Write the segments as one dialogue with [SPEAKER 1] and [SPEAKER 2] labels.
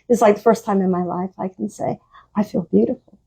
[SPEAKER 1] it's like the first time in my life I can say, I feel beautiful.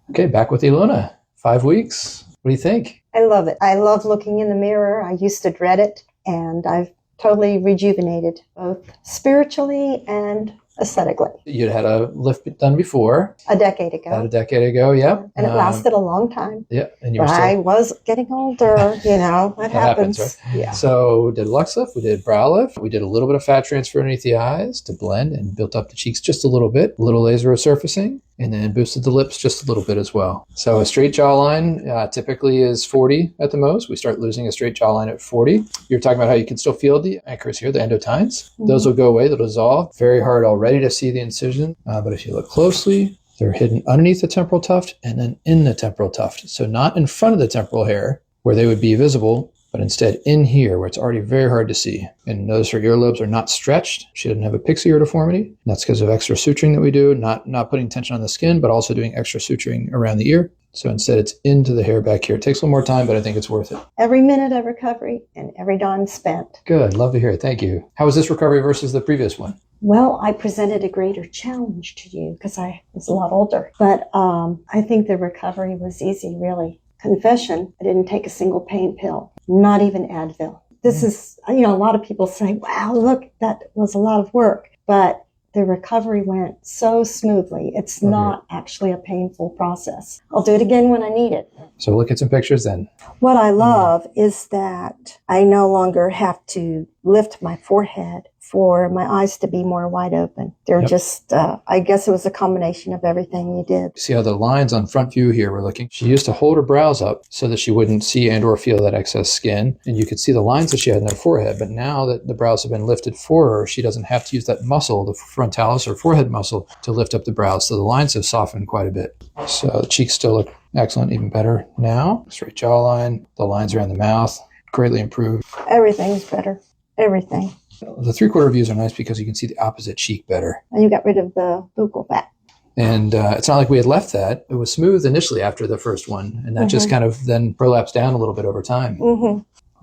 [SPEAKER 2] Okay, back with Ilona. 5 weeks. What do you think?
[SPEAKER 1] I love it. I love looking in the mirror. I used to dread it, and I've totally rejuvenated, both spiritually and aesthetically.
[SPEAKER 2] You'd had a lift done before.
[SPEAKER 1] A decade ago.
[SPEAKER 2] About a decade ago, yeah.
[SPEAKER 1] And it lasted a long time.
[SPEAKER 2] Yeah, and you were
[SPEAKER 1] but
[SPEAKER 2] still...
[SPEAKER 1] I was getting older, you know, that happens.
[SPEAKER 2] Right?
[SPEAKER 1] Yeah.
[SPEAKER 2] So we did LuxeLift, we did Browlift, we did a little bit of fat transfer underneath the eyes to blend and built up the cheeks just a little bit, a little laser resurfacing, and then boosted the lips just a little bit as well. So a straight jawline typically is 40 at the most. We start losing a straight jawline at 40. You're talking about how you can still feel the anchors here, the endotines. Mm-hmm. Those will go away, they'll dissolve. Very hard already to see the incision, but if you look closely, they're hidden underneath the temporal tuft and then in the temporal tuft. So not in front of the temporal hair where they would be visible, but instead in here where it's already very hard to see. And notice her earlobes are not stretched. She doesn't have a pixie ear deformity. And that's because of extra suturing that we do, not putting tension on the skin, but also doing extra suturing around the ear. So instead it's into the hair back here. It takes a little more time, but I think it's worth it. Every
[SPEAKER 1] minute of recovery and every dime spent.
[SPEAKER 2] Good, love to hear it. Thank you. How was this recovery versus the previous one?
[SPEAKER 1] Well, I presented a greater challenge to you because I was a lot older. But I think the recovery was easy, really. Confession, I didn't take a single pain pill, not even Advil. This is, you know, a lot of people say, wow, look, that was a lot of work. But the recovery went so smoothly. It's not actually a painful process. I'll do it again when I need it.
[SPEAKER 2] So look at some pictures then.
[SPEAKER 1] What I love is that I no longer have to lift my forehead for my eyes to be more wide open. They're just, I guess it was a combination of everything you did.
[SPEAKER 2] See how the lines on front view here were looking? She used to hold her brows up so that she wouldn't see and or feel that excess skin. And you could see the lines that she had in her forehead. But now that the brows have been lifted for her, she doesn't have to use that muscle, the frontalis or forehead muscle, to lift up the brows. So the lines have softened quite a bit. So the cheeks still look excellent, even better now. Straight jawline, the lines around the mouth, greatly improved.
[SPEAKER 1] Everything's better. Everything.
[SPEAKER 2] The 3/4 views are nice because you can see the opposite cheek better.
[SPEAKER 1] And you got rid of the buccal fat.
[SPEAKER 2] And it's not like we had left that. It was smooth initially after the first one. And that just kind of then prolapsed down a little bit over time.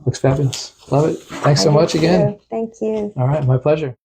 [SPEAKER 2] Looks fabulous. Love it. Thanks so much again.
[SPEAKER 1] Thank you.
[SPEAKER 2] All right. My pleasure.